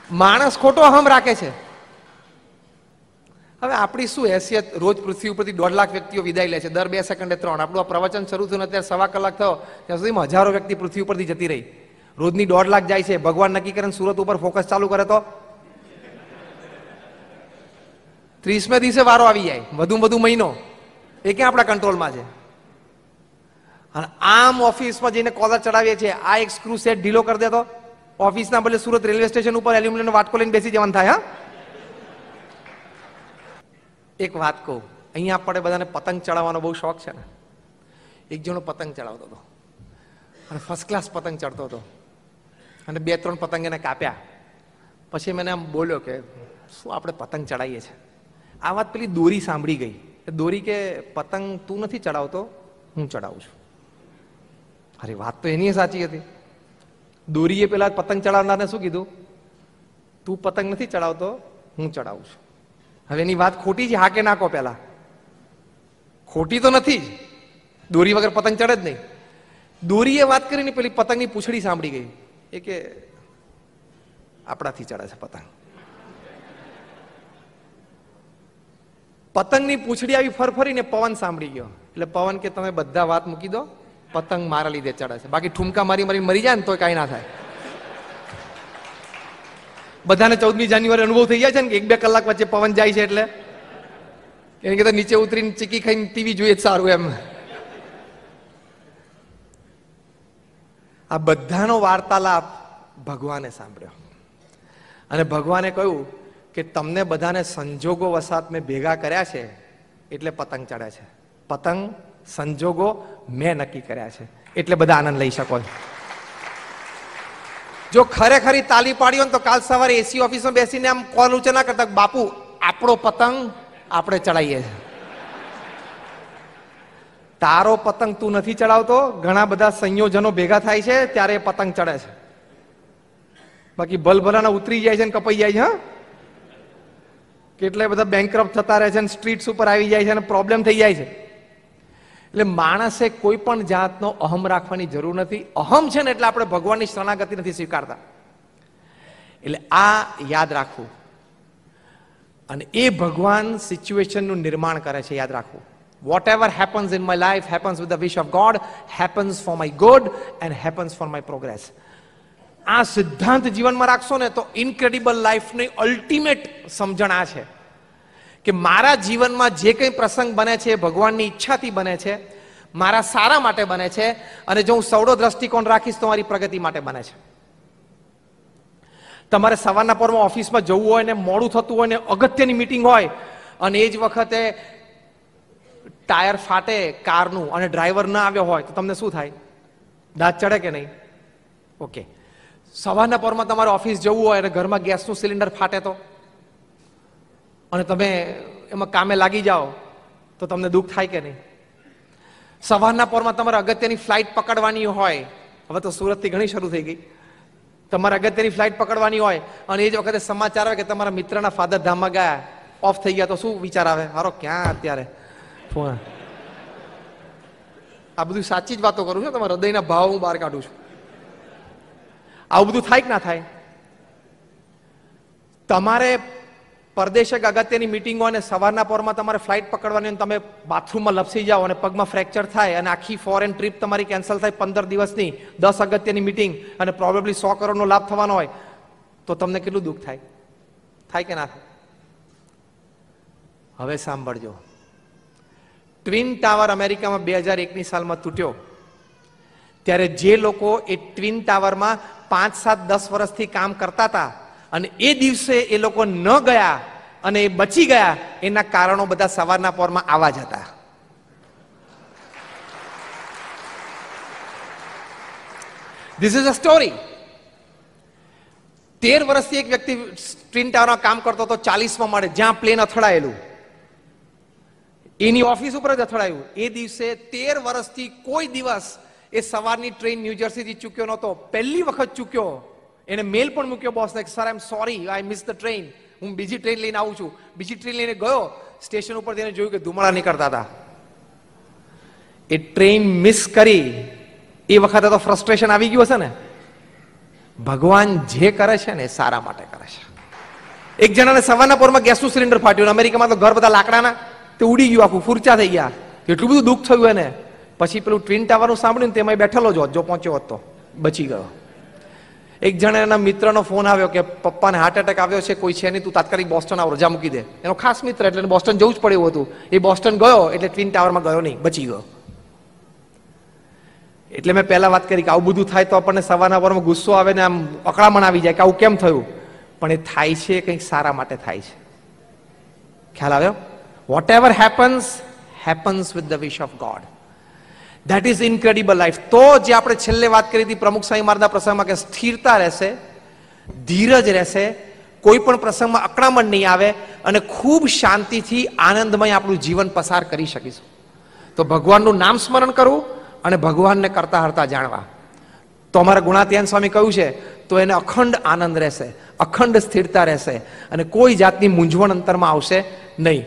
માણસ ખોટો અહમ રાખે છે. હવે આપણી શું હેસિયત? રોજ પૃથ્વી ઉપરથી 1.5 લાખ વ્યક્તિઓ વિદાય લે છે, દર 2 સેકન્ડે 3. આપણું આ પ્રવચન શરૂ થયું અત્યારે 1.25 કલાક થયો, ત્યાં સુધીમાં હજારો વ્યક્તિ પૃથ્વી ઉપરથી જતી રહી. રોજની 1.5 લાખ જાય છે. ભગવાન નક્કી કરે સુરત ઉપર ફોકસ ચાલુ કરે તો 30મે દિવસે વારો આવી જાય, વધુ મહિનો. એ ક્યાં આપણા કંટ્રોલમાં છે? અને આમ ઓફિસમાં જઈને કોલર ચડાવીએ છીએ, આ એક સ્ક્રૂ સેટ ઢીલો કરી દે તો ઓફિસના બદલે સુરત રેલવે સ્ટેશન ઉપર એલ્યુમિનિયમ વાટકો લઈને બેસી જવાનું થાય. હા, એક વાત કહું, અહીંયા આપણે બધાને પતંગ ચડાવવાનો બહુ શોખ છે ને. એક જણો પતંગ ચડાવતો હતો અને ફર્સ્ટ ક્લાસ પતંગ ચડતો હતો અને 2-3 પતંગ એને કાપ્યા. પછી મને આમ બોલ્યો કે શું આપણે પતંગ ચડાવીએ છીએ. આ વાત પેલી દોરી સાંભળી ગઈ. દોરી કે પતંગ તું નથી ચડાવતો, હું ચડાવું છું. અરે વાત તો એની સાચી હતી. દોરીએ પેલા પતંગ ચડાવનારને શું કીધું? તું પતંગ નથી ચડાવતો, હું ચડાવું છું. હવે એની વાત ખોટી છે? હા કે ના કહો પેલા? ખોટી તો નથી જ. દોરી વગર પતંગ ચડે જ નહીં. દોરીએ વાત કરીને પેલી પતંગની પૂંછડી સાંભળી ગઈ. એ કે આપણાથી ચડે છે પતંગ. પતંગની પૂંછડી આવી ફરફરીને પવન સાંભળી ગયો. એટલે પવન કે તમે બધા વાત મૂકી દો, પતંગ મારા લીધે ચડે છે. બાકી ઠુમકા મારી મરી જાય ને તો કઈ ના થાય. બધાને 14મી જાન્યુઆરી અનુભવ થઈ જાય છે ને કે 1-2 કલાક વચ્ચે પવન જાય છે, એટલે એને કહેતા નીચે ઉતરીને ચીકી ખાઈને ટીવી જોઈએ જ સારું એમ. આ બધાનો વાર્તાલાપ ભગવાને સાંભળ્યો અને ભગવાને કહ્યું કે તમને બધાને સંજોગો વસાત મેં ભેગા કર્યા છે એટલે પતંગ ચડે છે. પતંગ સંજોગો મેં નક્કી કર્યા છે એટલે બધા આનંદ લઈ શકો છો. જો ખરેખરી તાલી પાડી હોય તો કાલ સવારે એસી ઓફિસમાં બેસીને આમ કોલ ઊંચો ના કરતા, બાપુ આપણો પતંગ આપણે ચડાવીએ છીએ. તારો પતંગ તું નથી ચડાવતો, ઘણા બધા સંયોજનો ભેગા થાય છે ત્યારે પતંગ ચડે છે. બાકી ભલભલાના ઉતરી જાય છે ને કપાઈ જાય છે. હા, કેટલાય બધા બેંકરપ્ટ થતા રહે છે ને સ્ટ્રીટ્સ ઉપર આવી જાય છે અને પ્રોબ્લેમ થઈ જાય છે. એટલે માણસે કોઈ પણ જાતનો અહમ રાખવાની જરૂર નથી. અહમ છે ને એટલે આપણે ભગવાનની શરણાગતિ નથી સ્વીકારતા. એટલે આ યાદ રાખવું. અને એ ભગવાન સિચ્યુએશનનું નિર્માણ કરે છે, યાદ રાખવું. Whatever happens in my life happens with the wish of God, happens for my good and happens for my progress. આ સિદ્ધાંત જીવનમાં રાખશો ને તો ઇનક્રેડિબલ લાઈફની અલ્ટિમેટ સમજણ આ છે કે મારા જીવનમાં જે કંઈ પ્રસંગ બને છે ભગવાનની ઈચ્છાથી બને છે, મારા સારા માટે બને છે અને જો હું સવડો દ્રષ્ટિકોણ રાખીશ તો મારી પ્રગતિ માટે બને છે. તમારે સવારના પરમાં ઓફિસમાં જવું હોય ને મોડું થતું હોય ને અગત્યની મીટિંગ હોય અને એ જ વખતે ટાયર ફાટે કારનું અને ડ્રાઈવર ના આવ્યો હોય તો તમને શું થાય? દાંત ચડે કે નહીં? ઓકે. સવારના પરમાં તમારે ઓફિસ જવું હોય અને ઘરમાં ગેસનું સિલિન્ડર ફાટે તો અને તમે એમાં કામે લાગી જાઓ તો તમને દુઃખ થાય કે નહીં? સવારના પરમાં તમારે અગત્યની ફ્લાઇટ પકડવાની હોય, હવે તો સુરતથી ઘણી શરૂ થઈ ગઈ, તમારે અગત્યની ફ્લાઇટ પકડવાની હોય અને એ જ વખતે સમાચાર આવે કે તમારા મિત્રના ફાધર ધામમાં ગયા, ઓફ થઈ ગયા, તો શું વિચાર આવે? હારો ક્યાં અત્યારે ફોન. આ બધું સાચી જ વાતો કરું છું, તમારા હૃદયના ભાવ હું બહાર કાઢું છું. આવું બધું થાય કે ના થાય? તમારે પરદેશે અગત્યની મિટિંગ હોય અને સવારના પોરમાં તમારે ફ્લાઇટ પકડવાની અને તમે બાથરૂમમાં લપસી જાઓ અને પગમાં ફ્રેક્ચર થાય અને આખી ફોરેન ટ્રીપ તમારી કેન્સલ થાય 15 દિવસની, 10 અગત્યની મિટિંગ અને પ્રોબેબલી 100 કરોડનો લાભ થવાનો હોય તો તમને કેટલું દુઃખ થાય? થાય કે ના થાય? હવે સાંભળજો. ટ્વિન ટાવર અમેરિકામાં 2001ની સાલમાં તૂટ્યો ત્યારે જે લોકો એ ટ્વિન ટાવરમાં 5-7-10 વર્ષથી કામ કરતા હતા અને એ દિવસે એ લોકો ન ગયા અને એ બચી ગયા, એના કારણો બધા સવારના પોરમાં આવા જ હતા. This is a story. 13 વર્ષથી એક વ્યક્તિ ટ્વિન ટાવરમાં કામ કરતો હતો, 40માં મળે જ્યાં પ્લેન અથડાયેલું એની ઓફિસ ઉપર જ અથડાયું. એ દિવસે 13 વર્ષથી કોઈ દિવસ એ સવારની ટ્રેન ન્યૂજર્સીથી ચૂક્યો નહોતો. પહેલી વખત ચૂક્યો. એને મેલ પણ મૂક્યો બોસને કે sir I am sorry, I miss the train, હું બીજી ટ્રેન લઈને આવું છું. બીજી ટ્રેન લઈને ગયો, સ્ટેશન ઉપર તેને જોયું કે ધુમાડા નીકળતા હતા. એ ટ્રેન મિસ કરી. એ વખતે તો ફ્રસ્ટ્રેશન આવી ગયું હશે ને. ભગવાન જે કરે છે ને એ સારા માટે કરે છે. એક જણાને સવારના પોરમાં ગેસનું સિલિન્ડર ફાટ્યું. અમેરિકામાં તો ઘર બધા લાકડાના તે ઉડી ગયું, આખું ફૂરચા થઈ ગયા. એટલું બધું દુઃખ થયું એને. પછી પેલું ટ્વિન ટાવરનું સાંભળ્યું ને તેમાં બેઠેલો જ હોત, જો પહોંચ્યો હોત તો બચી ગયો. એક જણા એના મિત્રનો ફોન આવ્યો કે પપ્પાને હાર્ટ એટેક આવ્યો છે, કોઈ છે નહીં, તું તાત્કાલિક બોસ્ટન આવ, રજા મૂકી દે. એનો ખાસ મિત્ર એટલે બોસ્ટન જવું જ પડે એવું હતું. એ બોસ્ટન ગયો એટલે ટ્વિન ટાવરમાં ગયો નહીં, બચી ગયો. એટલે મેં પહેલા વાત કરી કે આવું બધું થાય તો આપણને સવારના પોરમાં ગુસ્સો આવે ને આમ અકળામણ આવી જાય કે આવું કેમ થયું. પણ એ થાય છે કંઈક સારા માટે થાય છે. ખ્યાલ આવ્યો? Whatever happens with the wish of God. That is incredible life. તો જે આપણે છેલ્લે વાત કરી હતી પ્રમુખ સ્વામી મહારાજના પ્રસંગમાં કે સ્થિરતા રહેશે, ધીરજ રહેશે, કોઈ પણ પ્રસંગમાં અકળામણ નહીં આવે અને ખૂબ શાંતિથી આનંદમય આપણું જીવન પસાર કરી શકીશું. તો ભગવાનનું નામ સ્મરણ કરવું અને ભગવાનને કરતા હરતા જાણવા. તો અમારા ગુણાતીયન સ્વામી કહ્યું છે તો એને અખંડ આનંદ રહેશે, અખંડ સ્થિરતા રહેશે અને કોઈ જાતની મૂંઝવણ અંતરમાં આવશે નહીં.